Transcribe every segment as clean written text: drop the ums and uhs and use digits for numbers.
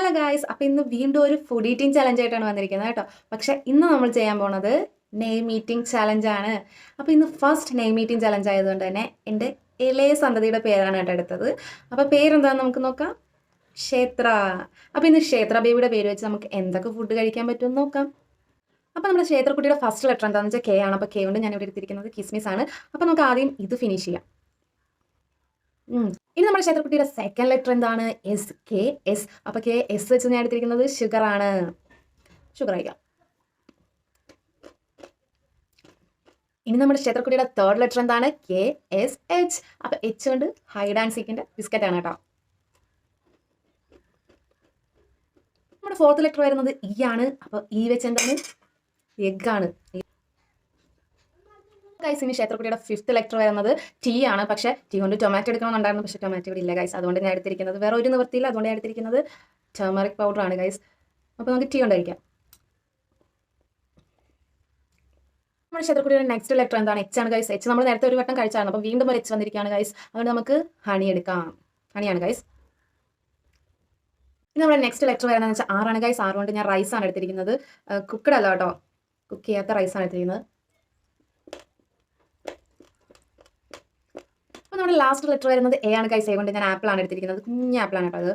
Hello guys, അപ്പോൾ ഇന്ന് വീണ്ടും ഒരു ഫുഡ് ഈറ്റിംഗ് ചലഞ്ച് ആയിട്ടാണ് വന്നിരിക്കുന്നത് കേട്ടോ. പക്ഷേ ഇന്ന് നമ്മൾ ചെയ്യാൻ പോണത് നെയിം ഈറ്റിംഗ് ചലഞ്ചാണ്. അപ്പോൾ ഇന്ന് ഫസ്റ്റ് നെയിം ഈറ്റിംഗ് ചലഞ്ച് ആയതുകൊണ്ട് തന്നെ എൻ്റെ ഇളയ സന്തതിയുടെ പേരാണ് കേട്ടോ എടുത്തത്. അപ്പോൾ പേരെന്താണെന്ന് നമുക്ക് നോക്കാം. ക്ഷേത്ര. അപ്പോൾ ഇന്ന് ക്ഷേത്ര ബേബിയുടെ പേര് വെച്ച് നമുക്ക് എന്തൊക്കെ ഫുഡ് കഴിക്കാൻ പറ്റുമെന്ന് നോക്കാം. അപ്പോൾ നമ്മുടെ ക്ഷേത്രക്കുട്ടിയുടെ ഫസ്റ്റ് ലെറ്റർ എന്താണെന്ന് വെച്ചാൽ കെ ആണ്. അപ്പോൾ കെ കൊണ്ട് ഞാൻ ഇവിടെ എടുത്തിരിക്കുന്നത് കിസ്മിസ് ആണ്. അപ്പോൾ നമുക്ക് ആദ്യം ഇത് ഫിനിഷ് ചെയ്യാം. ഇനി നമ്മുടെ ക്ഷേത്രക്കുട്ടിയുടെ സെക്കൻഡ് ലെറ്റർ എന്താണ്? എസ്. K S. അപ്പോൾ കെ എസ് വെച്ച് ഞാൻ എടുത്തിരിക്കുന്നത് ഷുഗർ ആണ്. ഷുഗർ കഴിക്കാം. ഇനി നമ്മുടെ ക്ഷേത്രക്കുട്ടിയുടെ തേർഡ് ലെറ്റർ എന്താണ്? K S H. അപ്പോൾ എച്ച് കൊണ്ട് ഹൈഡ് ആൻഡ് സീക്കിൻ്റെ ബിസ്ക്കറ്റ് ആണ് കേട്ടോ. നമ്മുടെ ഫോർത്ത് ലെറ്റർ വരുന്നത് ഇ ആണ്. അപ്പോൾ ഇ വെച്ച് എന്താണ്? എഗ് ആണ്. ഗൈസ്, ഇനി ക്ഷേത്രക്കുട്ടിയുടെ ഫിഫ്ത്ത് ലെറ്റർ വരുന്നത് ടി ആണ്. പക്ഷേ ടി കൊണ്ട് ടൊമാറ്റോ എടുക്കണമെന്നുണ്ടായിരുന്നു, പക്ഷേ ടൊമാറ്റോ ഇവിടെ ഇല്ല ഗൈസ്. അതുകൊണ്ട് ഞാൻ എടുത്തിരിക്കുന്നത് വേറെ ഒരു നിവൃത്തിയില്ല. അതുകൊണ്ട് ഞാൻ എടുത്തിരിക്കുന്നത് ടർമറിക് പൗഡർ ആണ് ഗൈസ്. അപ്പോൾ നമുക്ക് ടി കൊണ്ട് കഴിക്കാം. നമ്മുടെ ക്ഷേത്രക്കുട്ടിയുടെ നെക്സ്റ്റ് ലെറ്റർ എന്താണ്? എച്ച് ആണ് ഗൈസ്. എച്ച് നമ്മൾ നേരത്തെ ഒരു വട്ടം കഴിച്ചായിരുന്നു, അപ്പോൾ വീണ്ടും ഒരു എച്ച് വന്നിരിക്കുകയാണ് ഗൈസ്. അതുകൊണ്ട് നമുക്ക് ഹണി എടുക്കാം. ഹണിയാണ് ഗൈസ്. ഇനി നമ്മുടെ നെക്സ്റ്റ് ലെറ്റർ വരുന്നതെന്ന് വെച്ചാൽ ആറാണ് ഗൈസ്. ആറ് കൊണ്ട് ഞാൻ റൈസ് ആണ് എടുത്തിരിക്കുന്നത്. കുക്കഡ് അല്ല കേട്ടോ, കുക്ക് ചെയ്യാത്ത റൈസാണ് എടുത്തിരിക്കുന്നത്. അപ്പോൾ നമ്മുടെ ലാസ്റ്റ് ലെറ്റർ വരുന്നത് എ ആണ് ഗൈസ്. എ കൊണ്ട് ഞാൻ ആപ്പിൾ ആണ് എടുത്തിരിക്കുന്നത്. കുഞ്ഞ ആപ്പിളാണ് കേട്ടോ അത്.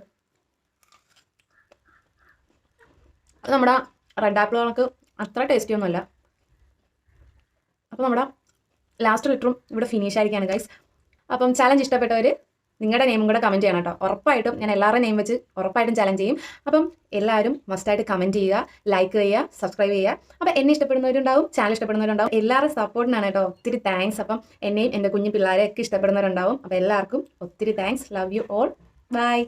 അത് നമ്മുടെ റെഡ് ആപ്പിളുകൾക്ക് അത്ര ടേസ്റ്റി ഒന്നുമല്ല. അപ്പോൾ നമ്മുടെ ലാസ്റ്റ് ലെറ്ററും ഇവിടെ ഫിനിഷ് ആയിരിക്കുകയാണ് ഗൈസ്. അപ്പം ചലഞ്ച് ഇഷ്ടപ്പെട്ടവർ നിങ്ങളുടെ നെയിമും കൂടെ കമൻറ്റ് ചെയ്യണം കേട്ടോ. ഉറപ്പായിട്ടും ഞാൻ എല്ലാവരുടെയും നെയിം വെച്ച് ഉറപ്പായിട്ടും ചലഞ്ച് ചെയ്യും. അപ്പം എല്ലാവരും മസ്റ്റായിട്ട് കമൻറ്റ് ചെയ്യുക, ലൈക്ക് ചെയ്യുക, സബ്സ്ക്രൈബ് ചെയ്യുക. അപ്പോൾ എന്നെ ഇഷ്ടപ്പെടുന്നവരുണ്ടാവും, ചാനൽ ഇഷ്ടപ്പെടുന്നവരുണ്ടാവും. എല്ലാവരും സപ്പോർട്ടിനാണ് കേട്ടോ. ഒത്തിരി താങ്ക്സ്. അപ്പം എന്നെയും എൻ്റെ കുഞ്ഞു പിള്ളേരെയൊക്കെ ഇഷ്ടപ്പെടുന്നവരുണ്ടാവും. അപ്പോൾ എല്ലാവർക്കും ഒത്തിരി thanks. Love you all. By.